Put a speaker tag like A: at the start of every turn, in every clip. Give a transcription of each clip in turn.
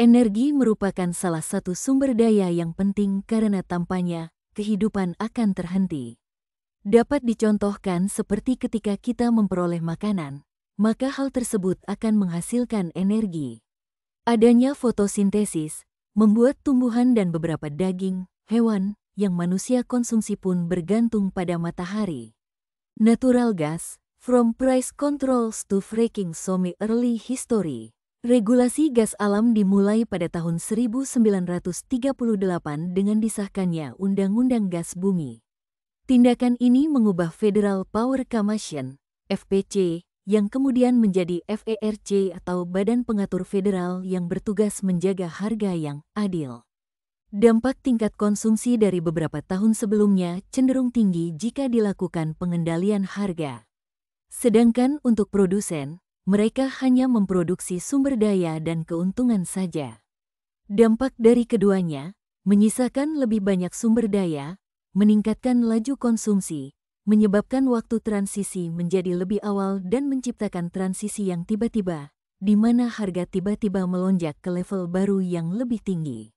A: Energi merupakan salah satu sumber daya yang penting karena tanpanya kehidupan akan terhenti. Dapat dicontohkan seperti ketika kita memperoleh makanan, maka hal tersebut akan menghasilkan energi. Adanya fotosintesis membuat tumbuhan dan beberapa daging, hewan, yang manusia konsumsi pun bergantung pada matahari. Natural gas, from price controls to fracking some early history. Regulasi gas alam dimulai pada tahun 1938 dengan disahkannya Undang-Undang Gas Bumi. Tindakan ini mengubah Federal Power Commission, FPC, yang kemudian menjadi FERC atau Badan Pengatur Federal yang bertugas menjaga harga yang adil. Dampak tingkat konsumsi dari beberapa tahun sebelumnya cenderung tinggi jika dilakukan pengendalian harga. Sedangkan untuk produsen, mereka hanya memproduksi sumber daya dan keuntungan saja. Dampak dari keduanya, menyisakan lebih banyak sumber daya, meningkatkan laju konsumsi, menyebabkan waktu transisi menjadi lebih awal dan menciptakan transisi yang tiba-tiba, di mana harga tiba-tiba melonjak ke level baru yang lebih tinggi.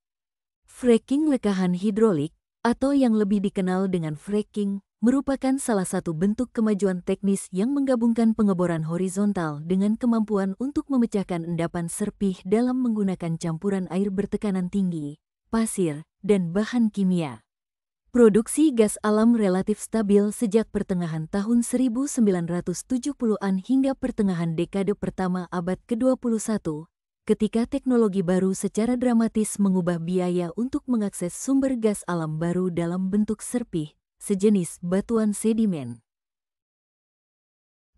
A: Fracking lekahan hidrolik, atau yang lebih dikenal dengan fracking, merupakan salah satu bentuk kemajuan teknis yang menggabungkan pengeboran horizontal dengan kemampuan untuk memecahkan endapan serpih dalam menggunakan campuran air bertekanan tinggi, pasir, dan bahan kimia. Produksi gas alam relatif stabil sejak pertengahan tahun 1970-an hingga pertengahan dekade pertama abad ke-21, ketika teknologi baru secara dramatis mengubah biaya untuk mengakses sumber gas alam baru dalam bentuk serpih, sejenis batuan sedimen.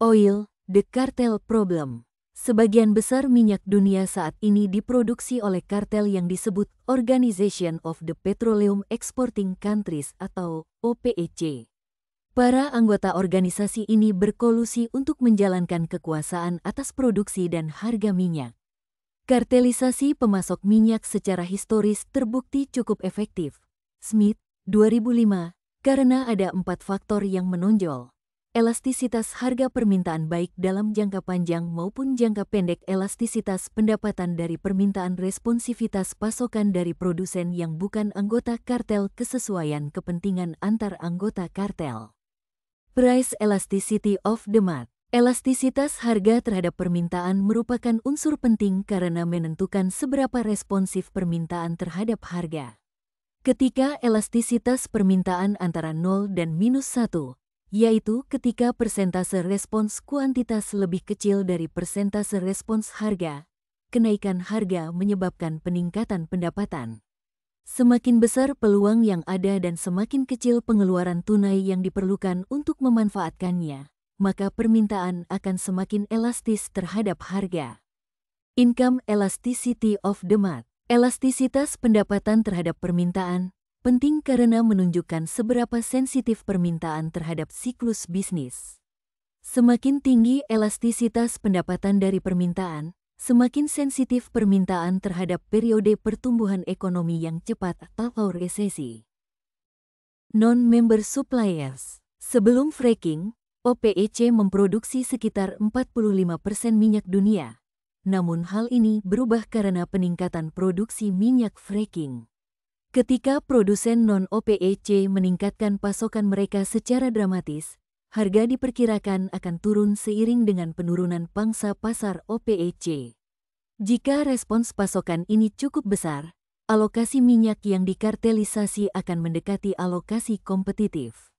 A: Oil, the cartel problem. Sebagian besar minyak dunia saat ini diproduksi oleh kartel yang disebut Organization of the Petroleum Exporting Countries atau OPEC. Para anggota organisasi ini berkolusi untuk menjalankan kekuasaan atas produksi dan harga minyak. Kartelisasi pemasok minyak secara historis terbukti cukup efektif. Smith, 2005, karena ada 4 faktor yang menonjol. Elastisitas harga permintaan baik dalam jangka panjang maupun jangka pendek, elastisitas pendapatan dari permintaan, responsivitas pasokan dari produsen yang bukan anggota kartel, kesesuaian kepentingan antar anggota kartel. Price elasticity of demand. Elastisitas harga terhadap permintaan merupakan unsur penting karena menentukan seberapa responsif permintaan terhadap harga. Ketika elastisitas permintaan antara 0 dan -1, yaitu ketika persentase respons kuantitas lebih kecil dari persentase respons harga, kenaikan harga menyebabkan peningkatan pendapatan. Semakin besar peluang yang ada dan semakin kecil pengeluaran tunai yang diperlukan untuk memanfaatkannya, maka permintaan akan semakin elastis terhadap harga. Income elasticity of demand. Elastisitas pendapatan terhadap permintaan penting karena menunjukkan seberapa sensitif permintaan terhadap siklus bisnis. Semakin tinggi elastisitas pendapatan dari permintaan, semakin sensitif permintaan terhadap periode pertumbuhan ekonomi yang cepat atau resesi. Non-member suppliers. Sebelum fracking, OPEC memproduksi sekitar 45% minyak dunia. Namun hal ini berubah karena peningkatan produksi minyak fracking. Ketika produsen non-OPEC meningkatkan pasokan mereka secara dramatis, harga diperkirakan akan turun seiring dengan penurunan pangsa pasar OPEC. Jika respons pasokan ini cukup besar, alokasi minyak yang dikartelisasi akan mendekati alokasi kompetitif.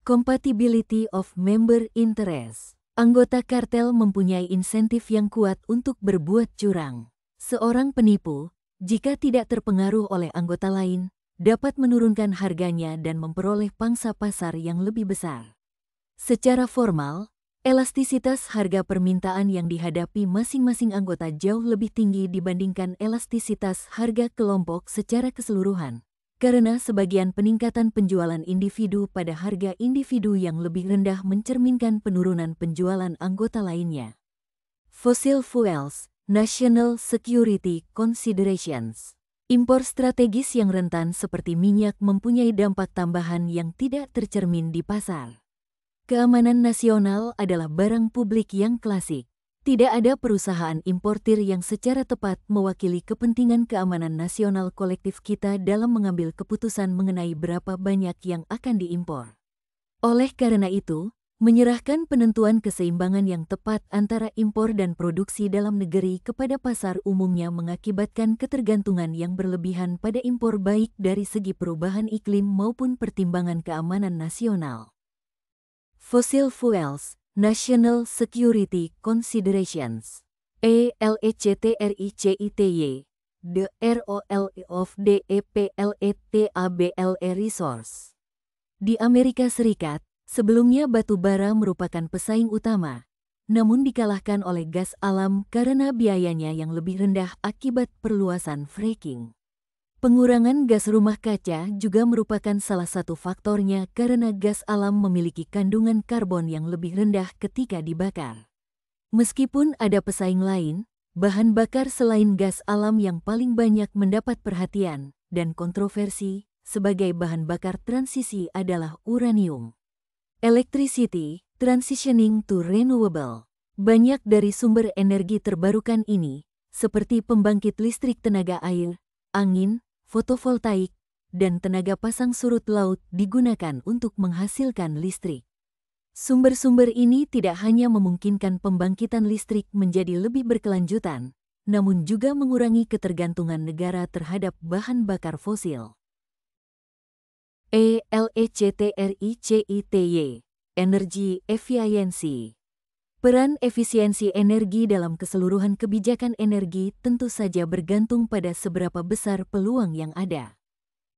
A: Compatibility of member interest. Anggota kartel mempunyai insentif yang kuat untuk berbuat curang. Seorang penipu, jika tidak terpengaruh oleh anggota lain, dapat menurunkan harganya dan memperoleh pangsa pasar yang lebih besar. Secara formal, elastisitas harga permintaan yang dihadapi masing-masing anggota jauh lebih tinggi dibandingkan elastisitas harga kelompok secara keseluruhan, karena sebagian peningkatan penjualan individu pada harga individu yang lebih rendah mencerminkan penurunan penjualan anggota lainnya. Fossil fuels, national security considerations. Impor strategis yang rentan seperti minyak mempunyai dampak tambahan yang tidak tercermin di pasar. Keamanan nasional adalah barang publik yang klasik. Tidak ada perusahaan importir yang secara tepat mewakili kepentingan keamanan nasional kolektif kita dalam mengambil keputusan mengenai berapa banyak yang akan diimpor. Oleh karena itu, menyerahkan penentuan keseimbangan yang tepat antara impor dan produksi dalam negeri kepada pasar umumnya mengakibatkan ketergantungan yang berlebihan pada impor baik dari segi perubahan iklim maupun pertimbangan keamanan nasional. Fossil Fuels National Security Considerations ELECTRICITY The ROL of DEPLETABLE Resource. Di Amerika Serikat, sebelumnya batu bara merupakan pesaing utama, namun dikalahkan oleh gas alam karena biayanya yang lebih rendah akibat perluasan fracking. Pengurangan gas rumah kaca juga merupakan salah satu faktornya karena gas alam memiliki kandungan karbon yang lebih rendah ketika dibakar. Meskipun ada pesaing lain, bahan bakar selain gas alam yang paling banyak mendapat perhatian dan kontroversi sebagai bahan bakar transisi adalah uranium. Electricity transitioning to renewable. Banyak dari sumber energi terbarukan ini, seperti pembangkit listrik tenaga air, angin, fotovoltaik, dan tenaga pasang surut laut digunakan untuk menghasilkan listrik. Sumber-sumber ini tidak hanya memungkinkan pembangkitan listrik menjadi lebih berkelanjutan, namun juga mengurangi ketergantungan negara terhadap bahan bakar fosil. ELECTRICITY Energy Efficiency. Peran efisiensi energi dalam keseluruhan kebijakan energi tentu saja bergantung pada seberapa besar peluang yang ada.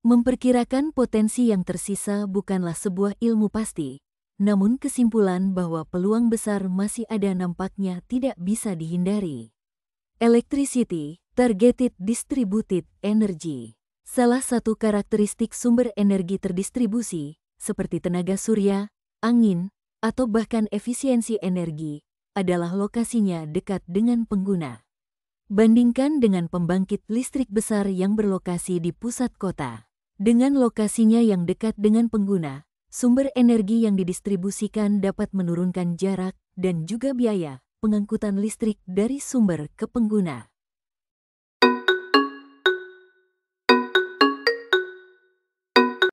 A: Memperkirakan potensi yang tersisa bukanlah sebuah ilmu pasti, namun kesimpulan bahwa peluang besar masih ada nampaknya tidak bisa dihindari. Electricity Targeted Distributed Energy. Salah satu karakteristik sumber energi terdistribusi, seperti tenaga surya, angin, atau bahkan efisiensi energi, adalah lokasinya dekat dengan pengguna. Bandingkan dengan pembangkit listrik besar yang berlokasi di pusat kota. Dengan lokasinya yang dekat dengan pengguna, sumber energi yang didistribusikan dapat menurunkan jarak dan juga biaya pengangkutan listrik dari sumber ke pengguna.